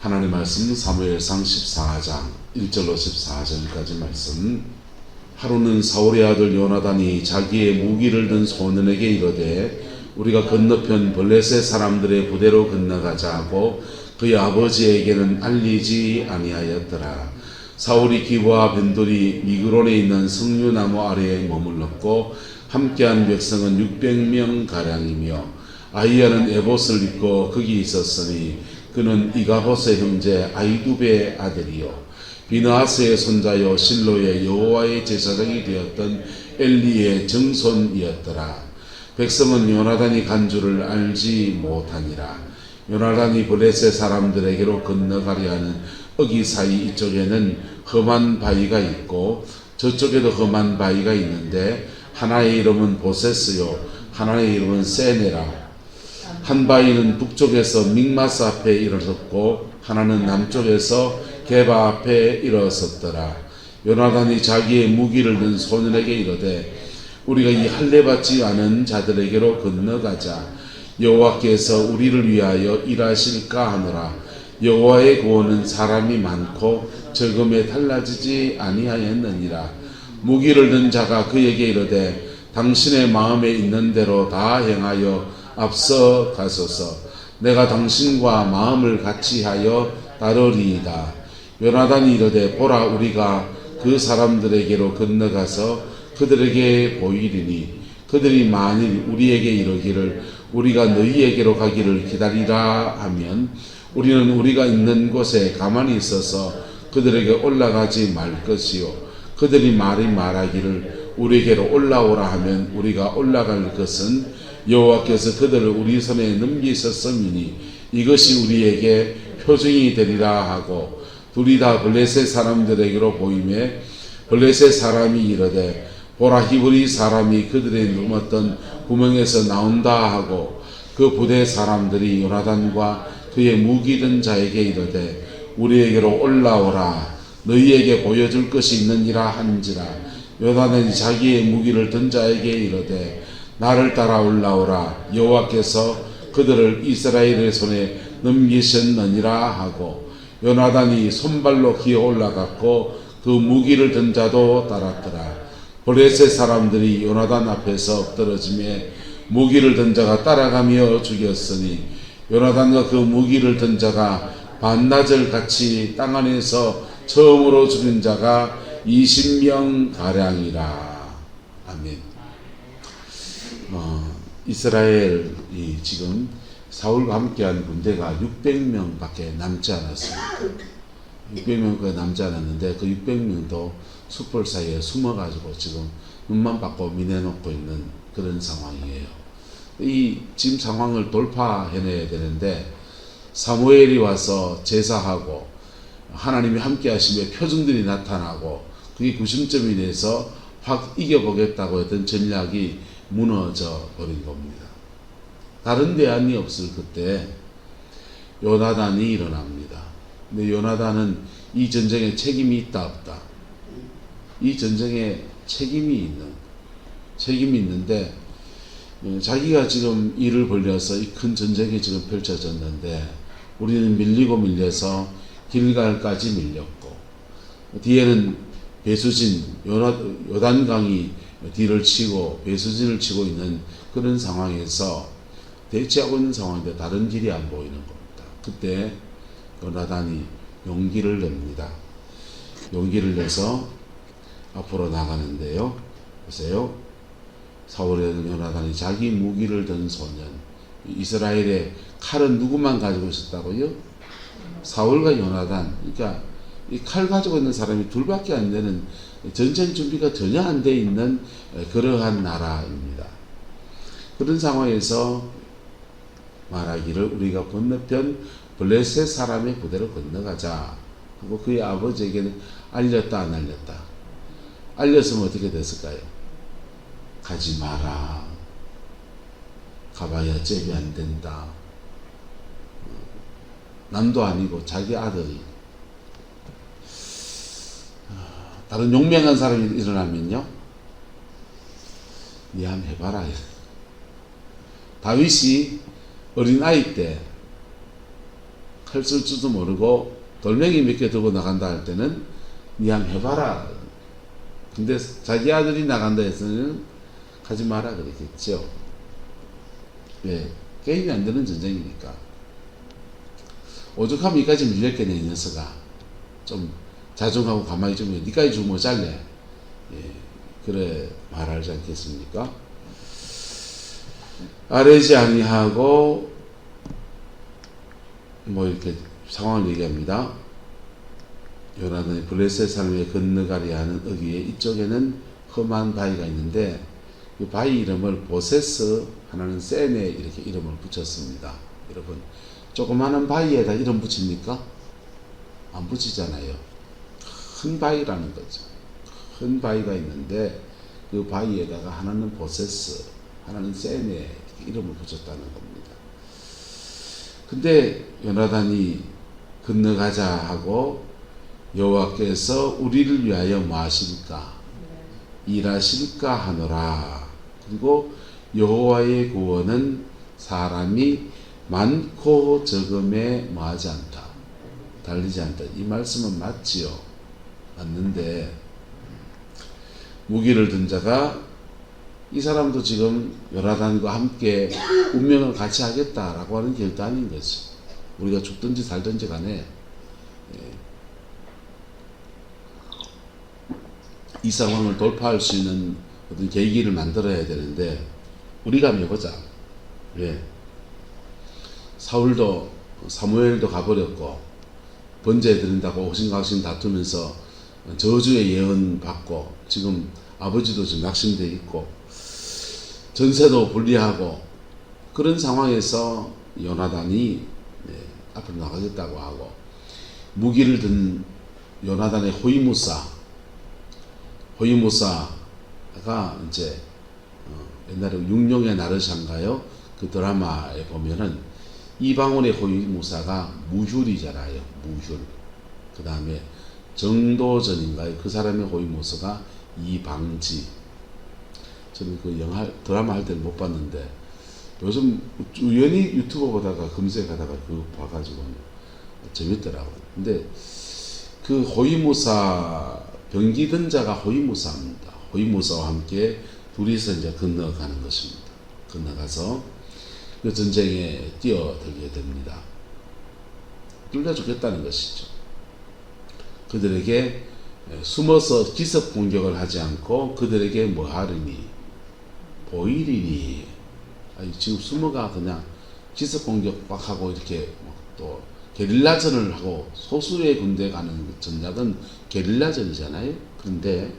하나님 말씀 사무엘상 14장 1절로 14절까지 말씀. 하루는 사울의 아들 요나단이 자기의 무기를 든 소년에게 이르되 우리가 건너편 블레셋 사람들의 부대로 건너가자 하고 그의 아버지에게는 알리지 아니하였더라. 사울이 기브와 변돌이 미그론에 있는 석류나무 아래에 머물렀고 함께한 백성은 600명 가량이며 아히야는 에봇을 입고 거기 있었으니 그는 이가봇의 형제 아히두베의 아들이요 비느하스의 손자요 실로의 여호와의 제사장이 되었던 엘리의 정손이었더라. 백성은 요나단이 간 줄을 알지 못하니라. 요나단이 블레셋 사람들에게로 건너가려 하는 어기 사이 이쪽에는 험한 바위가 있고 저쪽에도 험한 바위가 있는데 하나의 이름은 보세스요 하나의 이름은 세네라. 한 바위는 북쪽에서 믹마스 앞에 일어섰고 하나는 남쪽에서 게바 앞에 일어섰더라. 요나단이 자기의 무기를 든 소년에게 이르되 우리가 이 할례 받지 않은 자들에게로 건너가자. 여호와께서 우리를 위하여 일하실까 하노라. 여호와의 구원은 사람이 많고 적음에 달라지지 아니하였느니라. 무기를 든 자가 그에게 이르되 당신의 마음에 있는 대로 다 행하여 앞서 가소서. 내가 당신과 마음을 같이하여 따르리이다. 요나단이 이르되 보라 우리가 그 사람들에게로 건너가서 그들에게 보이리니 그들이 만일 우리에게 이르기를 우리가 너희에게로 가기를 기다리라 하면 우리는 우리가 있는 곳에 가만히 있어서 그들에게 올라가지 말 것이요 그들이 말하기를 우리에게로 올라오라 하면 우리가 올라갈 것은 여호와께서 그들을 우리 손에 넘기셨음이니 이것이 우리에게 표징이 되리라 하고 둘이 다 블레셋 사람들에게로 보이매 블레셋 사람이 이르되 보라 히브리 사람이 그들의 넘었던 구멍에서 나온다 하고 그 부대 사람들이 요나단과 그의 무기 든 자에게 이르되 우리에게로 올라오라 너희에게 보여줄 것이 있느니라 한지라. 요나단이 자기의 무기를 든 자에게 이르되 나를 따라 올라오라 여호와께서 그들을 이스라엘의 손에 넘기셨느니라 하고 요나단이 손발로 기어 올라갔고 그 무기를 든 자도 따랐더라. 블레셋 사람들이 요나단 앞에서 엎드러지며 무기를 든 자가 따라가며 죽였으니 요나단과 그 무기를 든 자가 반나절 같이 땅 안에서 처음으로 죽인 자가 20명 가량이라. 아멘. 이스라엘이 지금 사울과 함께한 군대가 600명 밖에 남지 않았습니다. 600명까지 남지 않았는데 그 600명도 숯불 사이에 숨어가지고 지금 눈만 받고 미내놓고 있는 그런 상황이에요. 이 지금 상황을 돌파해내야 되는데 사무엘이 와서 제사하고 하나님이 함께 하시며 표징들이 나타나고 그게 구심점이 돼서 확 이겨보겠다고 했던 전략이 무너져 버린 겁니다. 다른 대안이 없을 그때 요나단이 일어납니다. 근데 요나단은 이 전쟁에 책임이 있다 없다. 이 전쟁에 책임이 있는데 자기가 지금 일을 벌려서 이 큰 전쟁이 지금 펼쳐졌는데 우리는 밀려서 길갈까지 밀렸고 뒤에는 배수진 요단강이 뒤를 치고 배수진을 치고 있는 그런 상황에서 대치하고 있는 상황인데 다른 길이 안 보이는 겁니다. 그때 요나단이 용기를 냅니다. 용기를 내서 앞으로 나가는데요. 보세요. 사울의 요나단이 자기 무기를 든 소년. 이스라엘의 칼은 누구만 가지고 있었다고요? 사울과 요나단. 그러니까 이 칼 가지고 있는 사람이 둘밖에 안 되는 전쟁 준비가 전혀 안 돼 있는 그러한 나라입니다. 그런 상황에서 말하기를 우리가 건너편 블레셋 사람의 부대로 건너가자 하고 그의 아버지에게는 알렸다 안 알렸다? 알렸으면 어떻게 됐을까요? 가지 마라. 가봐야 잽이 안 된다. 남도 아니고 자기 아들이. 다른 용맹한 사람이 일어나면요, 니 한번 해봐라. 다윗이 어린아이 때 칼 쓸 줄도 모르고 돌멩이 몇 개 들고 나간다 할 때는 니 한번 해봐라. 근데 자기 아들이 나간다 해서는 가지 마라 그랬겠죠. 왜? 게임이 안 되는 전쟁이니까. 오죽하면 이까지 밀렸겠네, 이 녀석아. 좀 자중하고 가만히 좀 해. 니까지 주면 잘래. 예, 그래 말하지 않겠습니까? 아뢰지 아니하고 뭐 이렇게 상황을 얘기합니다. 요나단이 블레셋 사람에 건너가려 하는 어귀에 이쪽에는 험한 바위가 있는데 그 바위 이름을 보세스, 하나는 세네 이렇게 이름을 붙였습니다. 여러분, 조그마한 바위에다 이름 붙입니까? 안 붙이잖아요. 큰 바위라는 거죠. 큰 바위가 있는데 그 바위에다가 하나는 보세스, 하나는 세네 이렇게 이름을 붙였다는 겁니다. 근데 요나단이 건너가자 하고 여호와께서 우리를 위하여 뭐 하실까? 일하실까 하노라. 그리고 여호와의 구원은 사람이 많고 적음에 뭐하지 않다. 달리지 않다. 이 말씀은 맞지요. 맞는데 무기를 든 자가 이 사람도 지금 요나단과 함께 운명을 같이 하겠다라고 하는 결단인 거죠. 우리가 죽든지 살든지 간에 이 상황을 돌파할 수 있는 어떤 계기를 만들어야 되는데 우리가 한번 해보자. 왜? 사울도 사무엘도 가버렸고 번제 드린다고 오신각신 다투면서 저주의 예언 받고 지금 아버지도 지금 낙심돼 있고 전세도 불리하고 그런 상황에서 요나단이 앞으로 나가겠다고 하고 무기를 든 요나단의 호위무사가 이제 옛날에 육룡의 나르샤인가요? 그 드라마에 보면은 이방원의 호위무사가 무휼이잖아요. 무휼. 그 다음에 정도전인가요? 그 사람의 호위무사가 이방지. 저는 그 영화 드라마 할 때는 못 봤는데 요즘 우연히 유튜브 보다가 검색하다가 그거 봐가지고 재밌더라고요. 근데 그 호위무사 병기든 자가 호위무사입니다. 호위무사와 함께 둘이서 이제 건너가는 것입니다. 건너가서 그 전쟁에 뛰어들게 됩니다. 둘 다 죽겠다는 것이죠. 그들에게 숨어서 기습 공격을 하지 않고 그들에게 뭐 하리니 보이리니. 아니, 지금 숨어가 그냥 기습 공격 막 하고 이렇게 또 게릴라전을 하고 소수의 군대 가는 전략은 게릴라전이잖아요. 그런데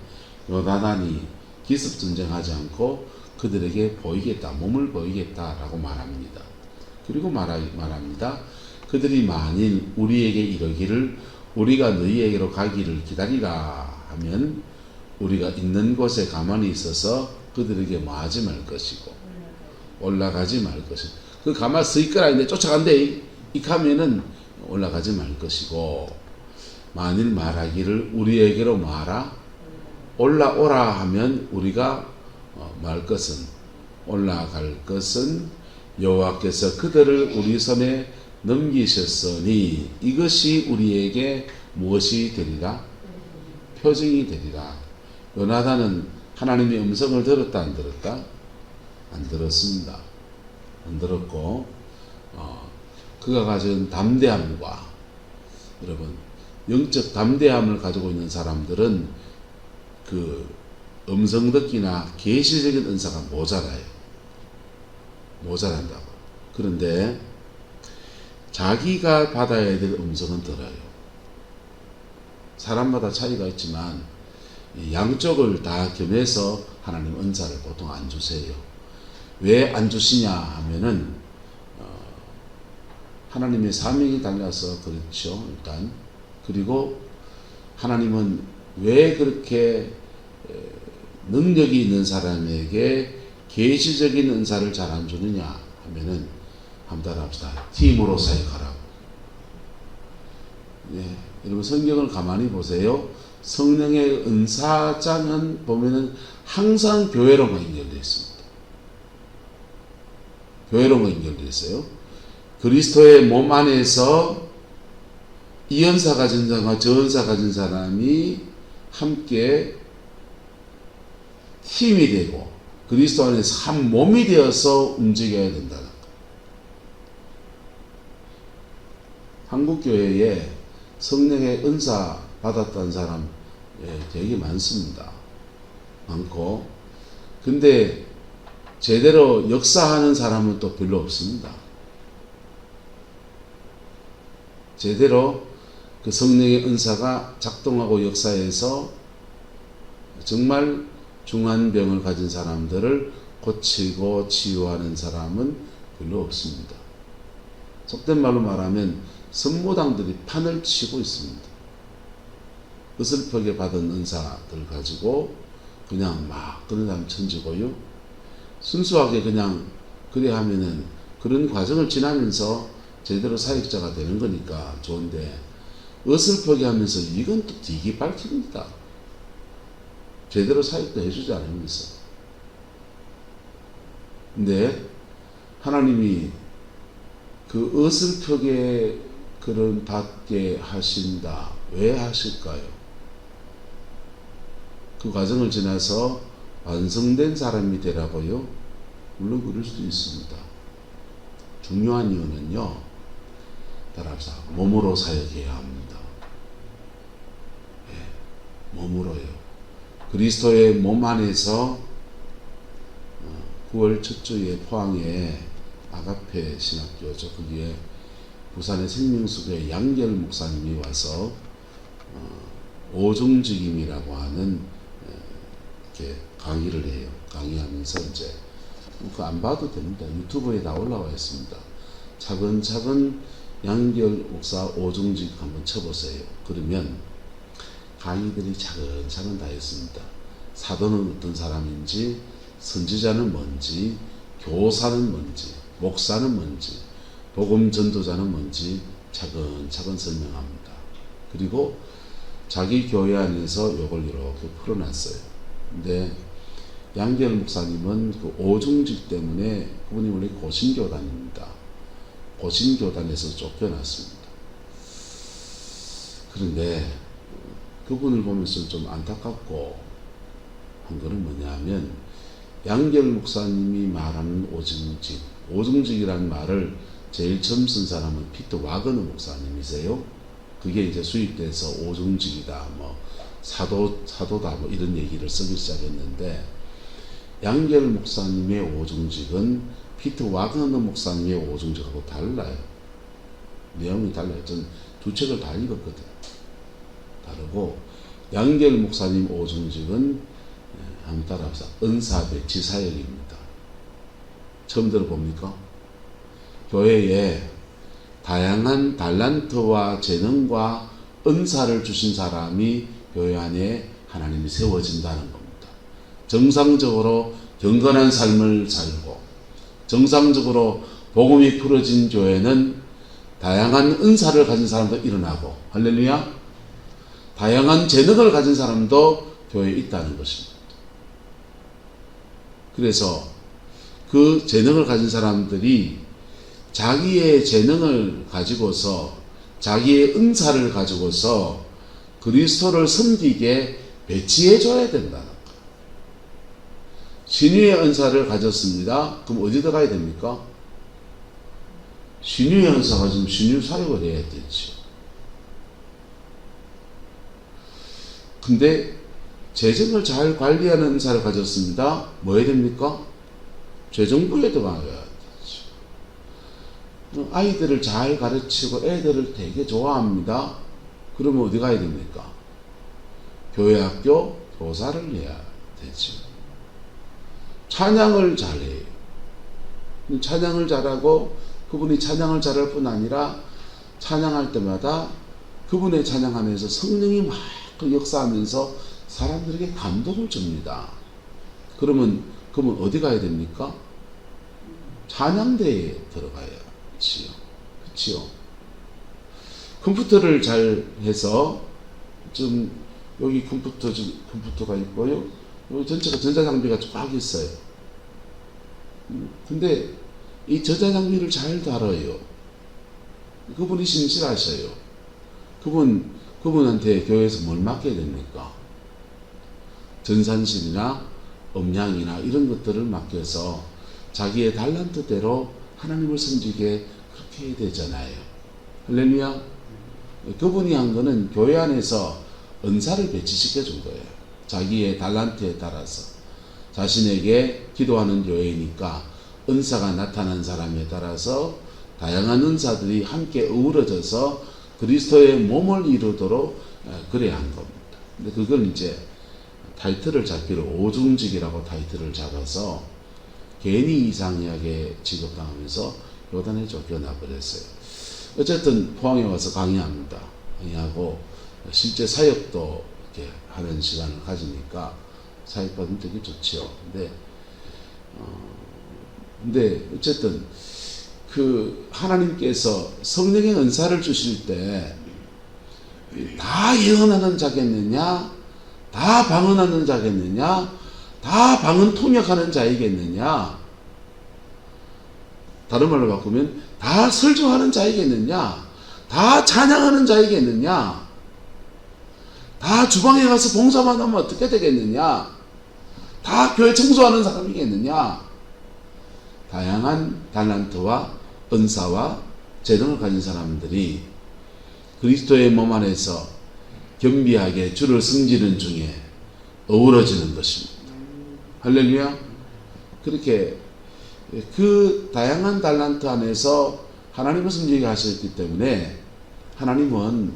요나단이 기습 전쟁하지 않고 그들에게 보이겠다, 몸을 보이겠다라고 말합니다. 그리고 말합니다. 그들이 만일 우리에게 이르기를 우리가 너희에게로 가기를 기다리라 하면 우리가 있는 곳에 가만히 있어서 그들에게 뭐 하지 말 것이고 올라가지 말 것이고 그 가만히 서 있거라 했는데 쫓아간대 이렇게 하면은 올라가지 말 것이고 만일 말하기를 우리에게로 말하 올라오라 하면 우리가 말 것은 올라갈 것은 여호와께서 그들을 우리 손에 넘기셨으니 이것이 우리에게 무엇이 되리라? 표징이 되리라. 요나단은 하나님의 음성을 들었다 안 들었다? 안 들었습니다. 안 들었고 그가 가진 담대함과 여러분 영적 담대함을 가지고 있는 사람들은 그 음성 듣기나 계시적인 은사가 모자란다고. 그런데 자기가 받아야 될 음성은 들어요. 사람마다 차이가 있지만 양쪽을 다 겸해서 하나님 은사를 보통 안 주세요. 왜 안 주시냐 하면은 하나님의 사명이 달라서 그렇죠. 일단 그리고 하나님은 왜 그렇게 능력이 있는 사람에게 계시적인 은사를 잘 안 주느냐 하면은 한번 따라합시다. 팀으로 사역하라고. 네, 여러분 성경을 가만히 보세요. 성령의 은사장은 보면은 항상 교회로만 연결되어 있습니다. 교회로만 연결되어 있어요. 그리스도의 몸 안에서 이 은사 가진 사람과 저 은사 가진 사람이 함께 힘이 되고 그리스도 안에서 한 몸이 되어서 움직여야 된다. 한국교회에 성령의 은사 받았다는 사람 되게 많습니다. 많고, 근데 제대로 역사하는 사람은 또 별로 없습니다. 제대로 그 성령의 은사가 작동하고 역사해서 정말 중한 병을 가진 사람들을 고치고 치유하는 사람은 별로 없습니다. 속된 말로 말하면 선무당들이 판을 치고 있습니다. 어설프게 받은 은사들 가지고 그냥 막 그런 사람 천지고요. 순수하게 그냥 그래 하면은 그런 과정을 지나면서 제대로 사역자가 되는 거니까 좋은데, 어설프게 하면서 이건 또 되게 밝힙니다. 제대로 사역도 해주지 않으면서. 근데 하나님이 그 어설프게 그런 받게 하신다. 왜 하실까요? 그 과정을 지나서 완성된 사람이 되라고요? 물론 그럴 수도 있습니다. 중요한 이유는요, 따라합시다. 몸으로 사역해야 합니다. 예, 몸으로요. 그리스도의 몸 안에서 9월 첫 주에 포항에 아가페 신학교죠. 거기에 부산의 생명수교의 양결 목사님이 와서 오종직임이라고 하는 이렇게 강의를 해요. 강의하면서 이제 그거 안 봐도 됩니다. 유튜브에 다 올라와 있습니다. 차근차근 양결 목사 오종직 한번 쳐보세요. 그러면 강의들이 차근차근 다 있습니다. 사도는 어떤 사람인지, 선지자는 뭔지, 교사는 뭔지, 목사는 뭔지, 복음 전도자는 뭔지 차근차근 설명합니다. 그리고 자기 교회 안에서 요걸 이렇게 풀어놨어요. 근데 양결 목사님은 그 오중직 때문에 그분이 원래 고신교단입니다. 고신교단에서 쫓겨났습니다. 그런데 그분을 보면서 좀 안타깝고 한 거는 뭐냐면, 양결 목사님이 말하는 오중직, 오중직이라는 말을 제일 처음 쓴 사람은 피터 와그너 목사님이세요. 그게 이제 수입돼서 오중직이다, 뭐 사도다, 뭐 이런 얘기를 쓰기 시작했는데, 양결 목사님의 오중직은 피터 와그너 목사님의 오중직하고 달라요. 내용이 달라요. 전 두 책을 다 읽었거든요. 다르고, 양결 목사님 오중직은 한번 따라합시다. 은사 배치 사역입니다. 처음 들어봅니까? 교회에 다양한 달란트와 재능과 은사를 주신 사람이 교회 안에 하나님이 세워진다는 겁니다. 정상적으로 경건한 삶을 살고 정상적으로 복음이 풀어진 교회는 다양한 은사를 가진 사람도 일어나고, 할렐루야, 다양한 재능을 가진 사람도 교회에 있다는 것입니다. 그래서 그 재능을 가진 사람들이 자기의 재능을 가지고서, 자기의 은사를 가지고서 그리스도를 섬기게 배치해 줘야 된다는 거예요. 신유의 은사를 가졌습니다. 그럼 어디다 가야 됩니까? 신유의 은사 가지면 신유 사역을 해야 되죠. 근데 재정을 잘 관리하는 은사를 가졌습니다. 뭐 해야 됩니까? 재정부에 들어가야 되죠. 아이들을 잘 가르치고 애들을 되게 좋아합니다. 그러면 어디 가야 됩니까? 교회학교 교사를 해야 되죠. 찬양을 잘해요. 찬양을 잘하고, 그분이 찬양을 잘할 뿐 아니라 찬양할 때마다 그분의 찬양 안에서 성령이 막 역사하면서 사람들에게 감동을 줍니다. 그러면 어디 가야 됩니까? 찬양대에 들어가야지요. 그렇지요? 컴퓨터를 잘 해서, 좀 여기 컴퓨터가 있고요. 여기 전체가 전자장비가 쫙 있어요. 근데 이 전자장비를 잘 다뤄요. 그분이 신실하셔요. 그분한테 교회에서 뭘 맡겨야 됩니까? 전산실이나 음향이나 이런 것들을 맡겨서 자기의 달란트대로 하나님을 섬기게 그렇게 해야 되잖아요. 할렐루야. 그분이 한 거는 교회 안에서 은사를 배치시켜 준 거예요. 자기의 달란트에 따라서. 자신에게 기도하는 교회이니까 은사가 나타난 사람에 따라서 다양한 은사들이 함께 어우러져서 그리스도의 몸을 이루도록 그래야 한 겁니다. 근데 그걸 이제 타이틀을 잡기로 오중직이라고 타이틀을 잡아서 괜히 이상하게 취급당하면서 요단에 쫓겨나 버렸어요. 어쨌든 포항에 와서 강의합니다. 강의하고 실제 사역도 이렇게 하는 시간을 가지니까 사역받으면 되게 좋죠. 근데 어쨌든 그 하나님께서 성령의 은사를 주실 때 다 예언하는 자겠느냐, 다 방언하는 자겠느냐, 다 방언 통역하는 자이겠느냐, 다른 말로 바꾸면 다 설교하는 자이겠느냐, 다 찬양하는 자이겠느냐, 다 주방에 가서 봉사만 하면 어떻게 되겠느냐, 다 교회 청소하는 사람이겠느냐. 다양한 달란트와 은사와 재능을 가진 사람들이 그리스도의 몸 안에서 겸비하게 주를 섬기는 중에 어우러지는 것입니다. 할렐루야. 그렇게 그 다양한 달란트 안에서 하나님을 섬기게 하셨기 때문에 하나님은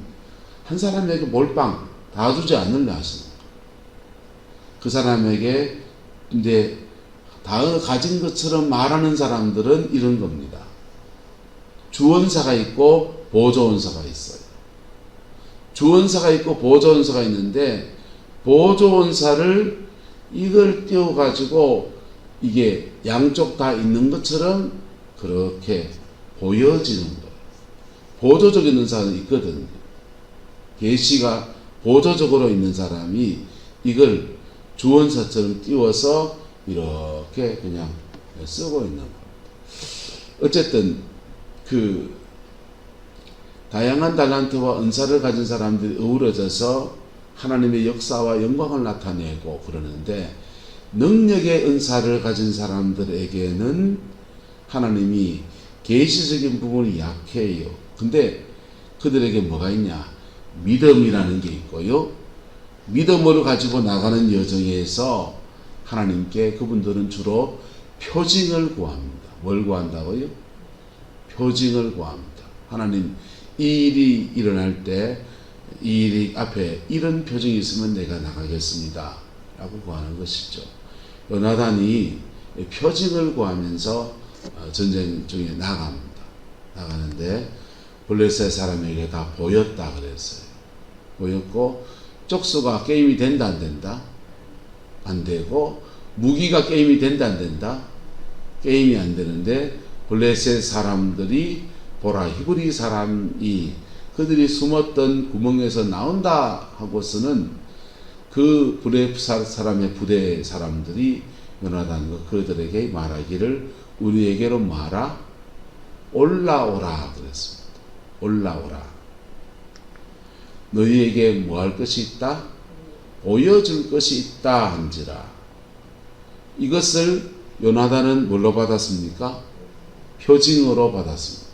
한 사람에게 몰빵 다 주지 않는다 하십니다. 그 사람에게 이제 다 가진 것처럼 말하는 사람들은 이런 겁니다. 주원사가 있고 보조원사가 있어요. 주원사가 있고 보조원사가 있는데 보조원사를 이걸 띄워가지고 이게 양쪽 다 있는 것처럼 그렇게 보여지는 거예요. 보조적인 은사는 있거든요. 계시가 보조적으로 있는 사람이 이걸 주원사처럼 띄워서 이렇게 그냥 쓰고 있는 겁니다. 어쨌든 그 다양한 달란트와 은사를 가진 사람들이 어우러져서 하나님의 역사와 영광을 나타내고 그러는데 능력의 은사를 가진 사람들에게는 하나님이 계시적인 부분이 약해요. 근데 그들에게 뭐가 있냐? 믿음이라는 게 있고요. 믿음으로 가지고 나가는 여정에서 하나님께 그분들은 주로 표징을 구합니다. 뭘 구한다고요? 표징을 구합니다. 하나님, 이 일이 일어날 때 이 일이 앞에 이런 표징이 있으면 내가 나가겠습니다 라고 구하는 것이죠. 요나단이 표징을 구하면서 전쟁 중에 나갑니다. 나가는데 블레셋 사람에게 다 보였다 그랬어요. 보였고 쪽수가 게임이 된다 안 된다? 안 되고 무기가 게임이 된다 안 된다? 게임이 안 되는데 블레셋 사람들이 보라 히브리 사람이 그들이 숨었던 구멍에서 나온다 하고서는 그 사람의 부대 사람들이 요나단과 그들에게 말하기를 우리에게로 말아 올라오라 그랬습니다. 올라오라. 너희에게 뭐 할 것이 있다? 보여줄 것이 있다 한지라. 이것을 요나단은 뭘로 받았습니까? 표징으로 받았습니다.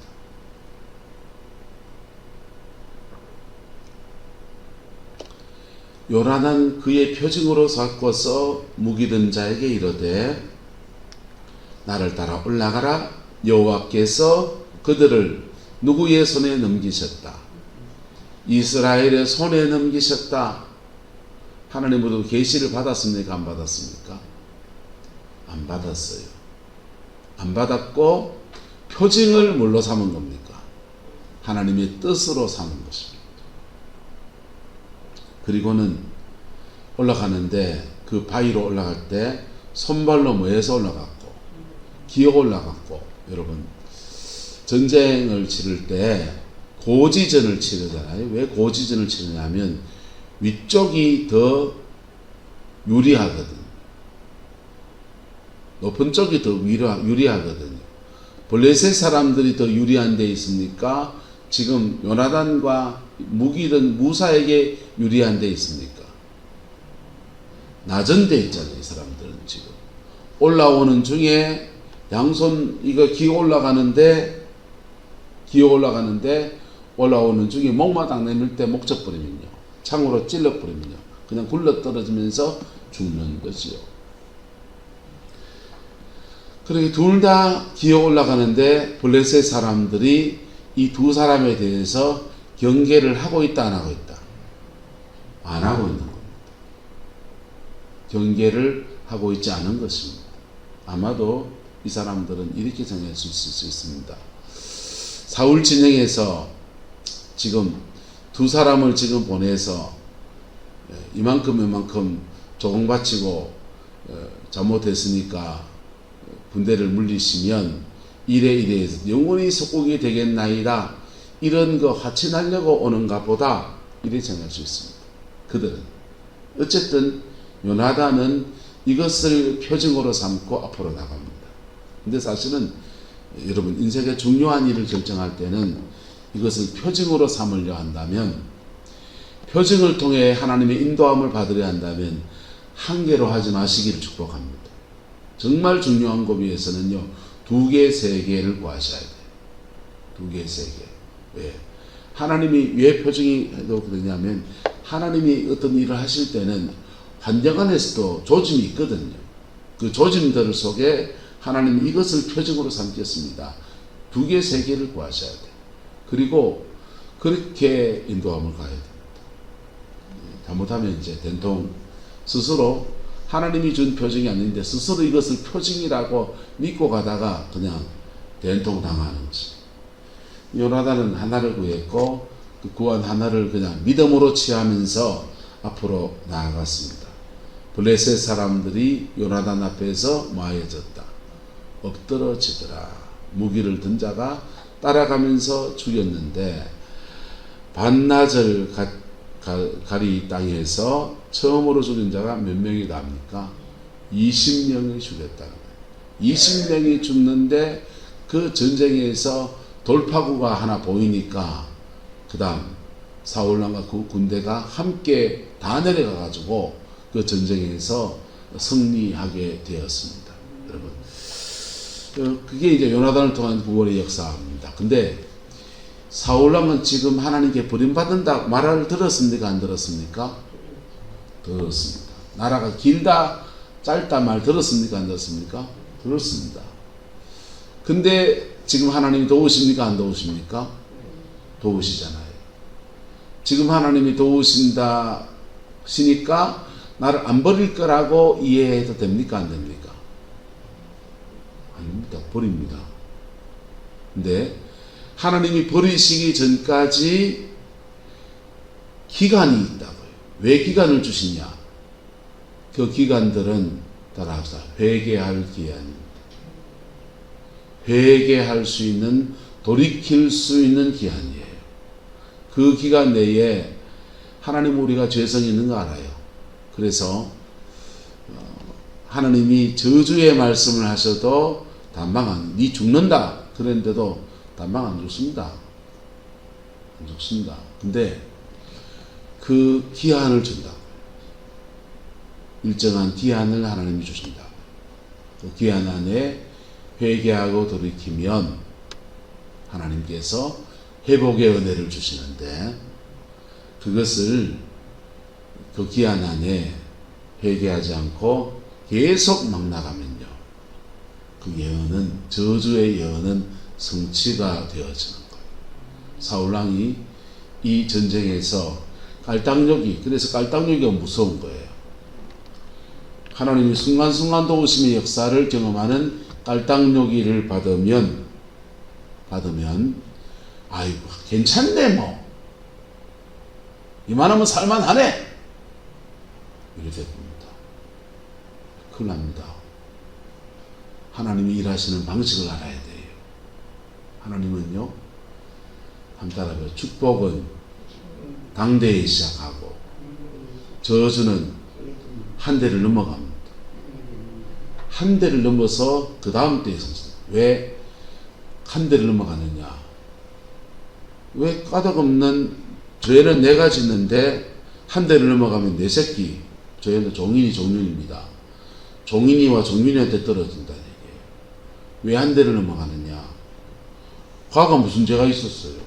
요나단 그의 표징으로 삼고서 무기든 자에게 이르되 나를 따라 올라가라. 여호와께서 그들을 누구의 손에 넘기셨다? 이스라엘의 손에 넘기셨다. 하나님으로부터 계시를 받았습니까? 안 받았습니까? 안 받았어요. 안 받았고 표징을 뭘로 삼은 겁니까? 하나님의 뜻으로 삼은 것입니다. 그리고는 올라가는데 그 바위로 올라갈 때 손발로 뭐해서 올라갔고 기어 올라갔고, 여러분 전쟁을 치를 때 고지전을 치르잖아요. 왜 고지전을 치르냐면 위쪽이 더 유리하거든요. 높은 쪽이 더 유리하거든요. 블레셋 사람들이 더 유리한 데 있습니까? 지금 요나단과 무기든 무사에게 유리한 데 있습니까? 낮은 데 있잖아요. 이 사람들은 지금 올라오는 중에 양손 이거 기어 올라가는데 올라오는 중에 목마당 내밀 때 목적 버리면요, 창으로 찔러 버리면요, 그냥 굴러 떨어지면서 죽는 것이요. 그렇게 둘 다 기어 올라가는데 블레셋 사람들이 이 두 사람에 대해서 경계를 하고 있다, 안 하고 있다? 안 하고 있는 겁니다. 경계를 하고 있지 않은 것입니다. 아마도 이 사람들은 이렇게 생각할 수 있을 수 있습니다. 사울 진영에서 지금 두 사람을 지금 보내서 이만큼 조공바치고 잘못했으니까 군대를 물리시면 이래 해서 영원히 속국이 되겠나이다, 이런 거 하친하려고 오는가 보다, 이렇게 생각할 수 있습니다. 그들은 어쨌든 요나단은 이것을 표징으로 삼고 앞으로 나갑니다. 근데 사실은 여러분, 인생의 중요한 일을 결정할 때는 이것을 표징으로 삼으려 한다면, 표징을 통해 하나님의 인도함을 받으려 한다면 한 개로 하지 마시기를 축복합니다. 정말 중요한 거 위해서는요, 2개, 3개를 구하셔야 돼요. 2개, 3개. 왜? 하나님이 왜 표징이 되냐면, 하나님이 어떤 일을 하실 때는 환경 안에서도 조짐이 있거든요. 그 조짐들 속에 하나님이 이것을 표징으로 삼겠습니다. 2개, 3개를 구하셔야 돼요. 그리고 그렇게 인도함을 가야 됩니다. 잘못하면 이제 된통 스스로 하나님이 준 표징이 아닌데 스스로 이것을 표징이라고 믿고 가다가 그냥 된통 당하는 거죠. 요나단은 하나를 구했고 그 구한 하나를 그냥 믿음으로 취하면서 앞으로 나아갔습니다. 블레셋 사람들이 요나단 앞에서 마해졌다. 엎드러지더라. 무기를 든 자가 따라가면서 죽였는데, 반나절 가리 땅에서 처음으로 죽인 자가 몇 명이 나옵니까? 20명이 죽였다는 거예요. 20명이 죽는데 그 전쟁에서 돌파구가 하나 보이니까 그 다음 사울왕과 그 군대가 함께 다 내려가 가지고 그 전쟁에서 승리하게 되었습니다. 여러분, 그게 이제 요나단을 통한 구원의 역사입니다. 근데 사울왕은 지금 하나님께 버림받는다 말을 들었습니까, 안 들었습니까? 들었습니다. 나라가 길다 짧다 말 들었습니까, 안 들었습니까? 들었습니다. 근데 지금 하나님이 도우십니까, 안 도우십니까? 도우시잖아요. 지금 하나님이 도우신다 시니까 나를 안 버릴 거라고 이해해도 됩니까, 안 됩니까? 아닙니다. 버립니다. 근데 하나님이 버리시기 전까지 기간이 있다고요. 왜 기간을 주시냐? 그 기간들은 따라합시다. 회개할 기한입니다. 회개할 수 있는, 돌이킬 수 있는 기한이에요. 그 기간 내에 하나님, 우리가 죄성이 있는 거 알아요. 그래서 하나님이 저주의 말씀을 하셔도 단방 니 죽는다 그랬는데도 단방 안 죽습니다. 안 죽습니다. 근데 그 기한을 준다. 일정한 기한을 하나님이 주신다. 그 기한 안에 회개하고 돌이키면 하나님께서 회복의 은혜를 주시는데, 그것을 그 기한 안에 회개하지 않고 계속 막 나가면요, 그 예언은, 저주의 예언은 성취가 되어지는 거예요. 사울왕이 이 전쟁에서 깔당욕이, 그래서 깔당욕이 무서운 거예요. 하나님이 순간순간 도우심의 역사를 경험하는 깔당욕이를 받으면 아이고 괜찮네, 뭐 이만하면 살만하네, 이렇게 됩니다. 큰일 납니다. 하나님이 일하시는 방식을 알아야 돼요. 하나님은요, 한번 따라해요. 축복은 당대에 시작하고 저주는 한 대를 넘어갑니다. 한 대를 넘어서 그 다음 때에 성취다. 왜 한 대를 넘어가느냐? 왜 까닭없는 죄는 내가 짓는데 한 대를 넘어가면 내 새끼, 죄는 종인이 종륜입니다. 종인이와 종륜이한테 떨어진다는 얘기예요. 왜 한 대를 넘어가느냐? 화가 무슨 죄가 있었어요?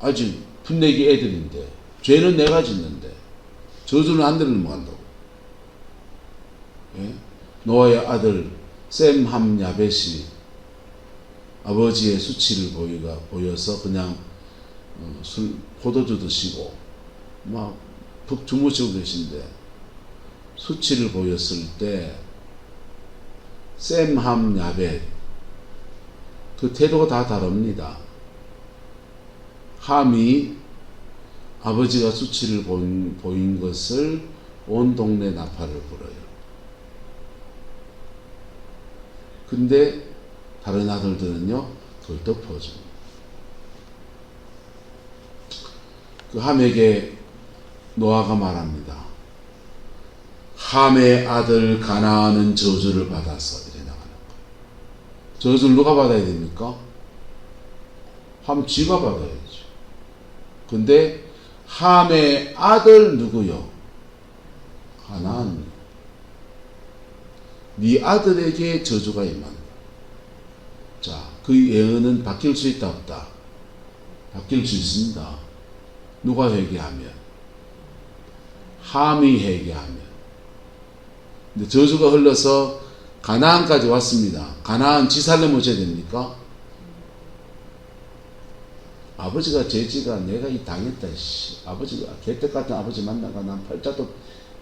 아직 풋내기 애들인데 죄는 내가 짓는데 저주는 한 대를 넘어간다고. 예? 노아의 아들 셈함 야벳이 아버지의 수치를 보여서 그냥 포도주 드시고 막 푹 주무시고 계신데 수치를 보였을 때 셈함 야벳 그 태도가 다 다릅니다. 함이 아버지가 수치를 보인 것을 온 동네 나팔을 불어요. 근데 다른 아들들은요 그걸 덮어줍니다. 그 함에게 노아가 말합니다. 함의 아들 가나안은 저주를 받아서 이래 나가는 거예요. 저주를 누가 받아야 됩니까? 함 지가 받아야죠. 근데 함의 아들 누구요? 가나안. 네 아들에게 저주가 임한다. 자, 그 예언은 바뀔 수 있다 없다? 바뀔 수 있습니다. 누가 회개하면? 함이 회개하면. 근데 저주가 흘러서 가나안까지 왔습니다. 가나안 지살렘 오셔야 됩니까? 아버지가 죄지가 내가 이 당했다. 아버지가 개떡 같은 아버지 만나가 난 팔자도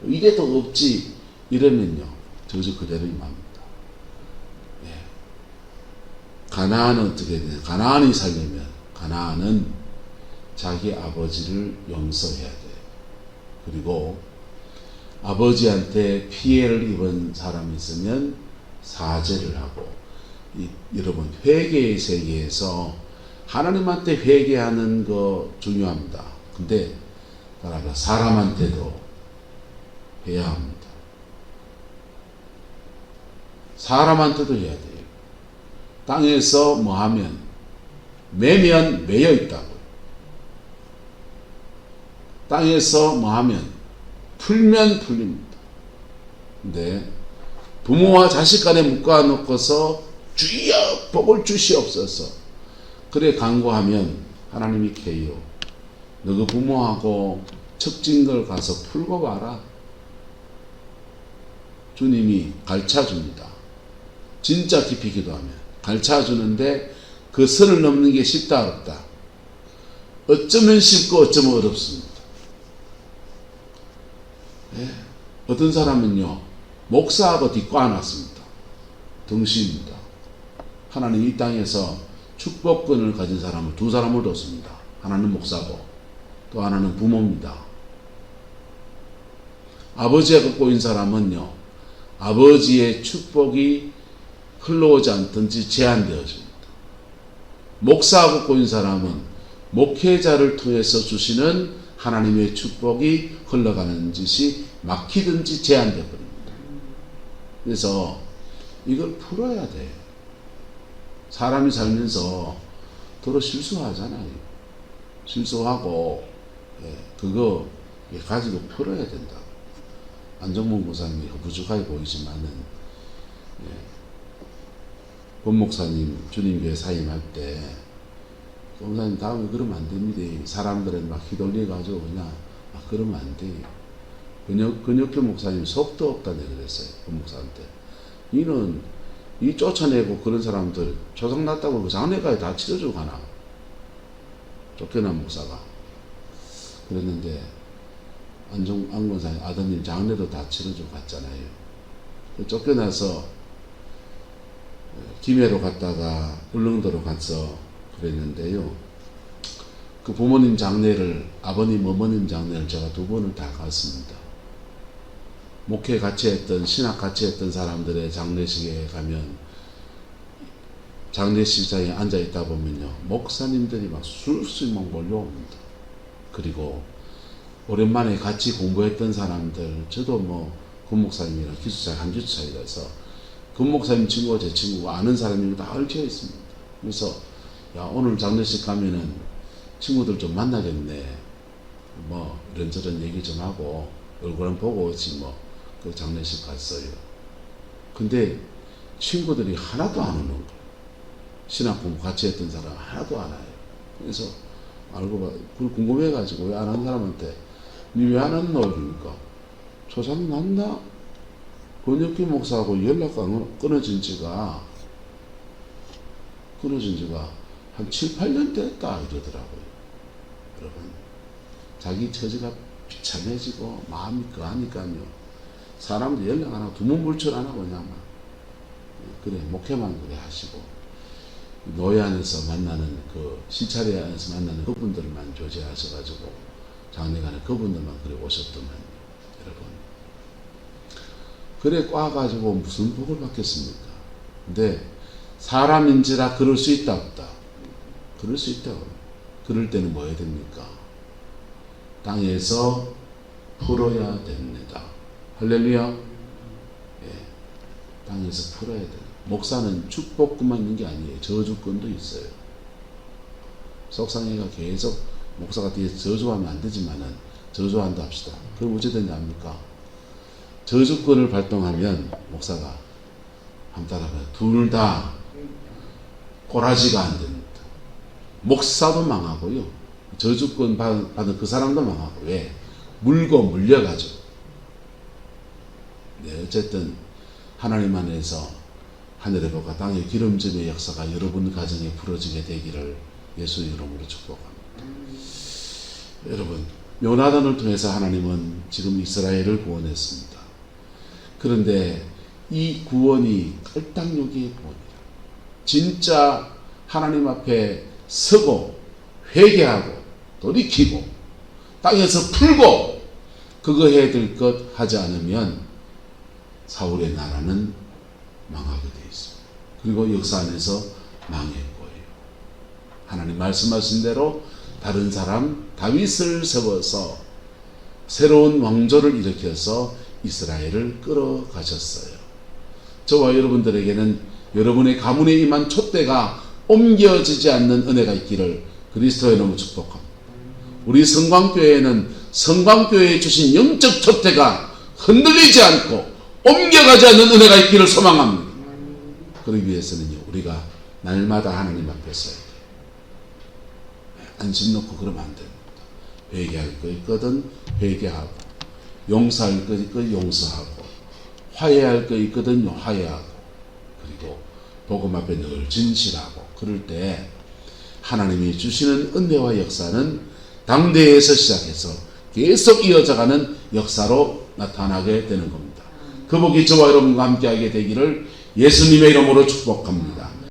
이래도 없지. 이러면요 저주 그대로 임합니다. 예. 가나안은 어떻게 되냐? 가나안이 살려면 가나안은 자기 아버지를 용서해야 돼요. 그리고 아버지한테 피해를 입은 사람이 있으면 사죄를 하고 여러분 회개의 세계에서 하나님한테 회개하는 거 중요합니다. 근데 따라가 사람한테도 해야 합니다. 사람한테도 해야 돼요. 땅에서 뭐 하면 매면 매여 있다고. 땅에서 뭐 하면 풀면 풀립니다. 근데 부모와 자식 간에 묶어놓고서 주여 복을 주시옵소서 그래 간구하면 하나님이 캐요. 너그 부모하고 척진 걸 가서 풀고 봐라. 주님이 가르쳐줍니다. 진짜 깊이 기도하면 가르쳐주는데 그 선을 넘는 게 쉽다 어렵다? 어쩌면 쉽고 어쩌면 어렵습니다. 예. 어떤 사람은요 목사하고 뒷과놨습니다. 등신입니다. 하나님 이 땅에서 축복권을 가진 사람을 두 사람을 뒀습니다. 하나는 목사고 또 하나는 부모입니다. 아버지가 갖고 있는 사람은요 아버지의 축복이 흘러오지 않든지 제한되어집니다. 목사가 갖고 있는 사람은 목회자를 통해서 주시는 하나님의 축복이 흘러가는 짓이 막히든지 제한되어 버립니다. 그래서 이걸 풀어야 돼요. 사람이 살면서 더러 실수하잖아요. 실수하고 그거 가지고 풀어야 된다. 안정문 목사님이 부족하게 보이지만은 본 목사님 주님교회 사임할 때 목사님 다음에 그러면 안 됩니다. 사람들은 막 휘둘려가지고 그냥 그러면 안 돼요. 근역교 목사님 속도 없다 내가 그랬어요. 본 목사한테. 이는 이 쫓아내고 그런 사람들 조상났다고 그 장례까지 다 치러주고 가나. 쫓겨난 목사가. 그랬는데 안권사님 아드님 장례도 다 치러주고 갔잖아요. 쫓겨나서 김해로 갔다가 울릉도로 가서 그랬는데요. 그 부모님 장례를 아버님 어머님 장례를 제가 두 번을 다 갔습니다. 목회 같이 했던 신학 같이 했던 사람들의 장례식에 가면 장례식장에 앉아 있다 보면요 목사님들이 막 술술 막 몰려옵니다. 그리고 오랜만에 같이 공부했던 사람들 저도 뭐 그 목사님이랑 기숙사 한 기숙사 차이라서 그 목사님 친구가 제 친구가 아는 사람이 다 얽혀 있습니다. 그래서 야 오늘 장례식 가면은 친구들 좀 만나겠네. 뭐 이런저런 얘기 좀 하고 얼굴은 보고 오지 뭐. 그 장례식 갔어요. 근데 친구들이 하나도 안 오는 거예요. 신학 공부 같이 했던 사람 하나도 안 와요. 그래서 알고 봐. 그걸 궁금해가지고 왜 안 한 사람한테 니 왜 안 왔노? 이러니까 조상 났나? 권혁기 목사하고 연락가 끊어진 지가 한 7, 8년 됐다 이러더라고요. 여러분, 자기 처지가 비참해지고 마음이 그하니까요. 사람들 연락 안 하고 두문불출 안 하고 그냥 막 그래 목회만 그래 하시고 노예 안에서 만나는 그 시찰회 안에서 만나는 그분들만 조제하셔가지고 장례관에 그분들만 그래 오셨더만 여러분. 그래 꽈가지고 무슨 복을 받겠습니까? 근데 사람인지라 그럴 수 있다 없다? 그럴 수 있다. 그럴 때는 뭐 해야 됩니까? 땅에서 풀어야 됩니다. 할렐루야. 예, 땅에서 풀어야 돼요. 목사는 축복권만 있는 게 아니에요. 저주권도 있어요. 속상해가 계속 목사가 뒤에서 저주하면 안 되지만은 저주한다 합시다. 그럼 어찌 되냐 합니까? 저주권을 발동하면 목사가 한 따라가요. 둘 다 꼬라지가 안 됩니다. 목사도 망하고요. 저주권 받은 그 사람도 망하고. 왜? 물고 물려가지고. 네, 어쨌든 하나님 안에서 하늘의 복과 땅의 기름짐의 역사가 여러분 가정에 부러지게 되기를 예수 이름으로 축복합니다. 여러분, 요나단을 통해서 하나님은 지금 이스라엘을 구원했습니다. 그런데 이 구원이 깔딱요기의 구원이라. 진짜 하나님 앞에 서고 회개하고 돌이키고 땅에서 풀고 그거 해야 될 것 하지 않으면 사울의 나라는 망하게 되어 있습니다. 그리고 역사 안에서 망했고요. 하나님 말씀하신 대로 다른 사람 다윗을 세워서 새로운 왕조를 일으켜서 이스라엘을 끌어가셨어요. 저와 여러분들에게는 여러분의 가문에 임한 촛대가 옮겨지지 않는 은혜가 있기를 그리스도의 이름으로 축복합니다. 우리 성광교회에는 성광교회에 주신 영적 촛대가 흔들리지 않고 옮겨가지 않는 은혜가 있기를 소망합니다. 그러기 위해서는요, 우리가 날마다 하나님 앞에 서야 돼요. 안심 놓고 그러면 안 됩니다. 회개할 거 있거든 회개하고, 용서할 거 있거든 용서하고, 화해할 거 있거든 화해하고, 그리고 복음 앞에 늘 진실하고. 그럴 때 하나님이 주시는 은혜와 역사는 당대에서 시작해서 계속 이어져가는 역사로 나타나게 되는 겁니다. 그 복이 저와 여러분과 함께하게 되기를 예수님의 이름으로 축복합니다.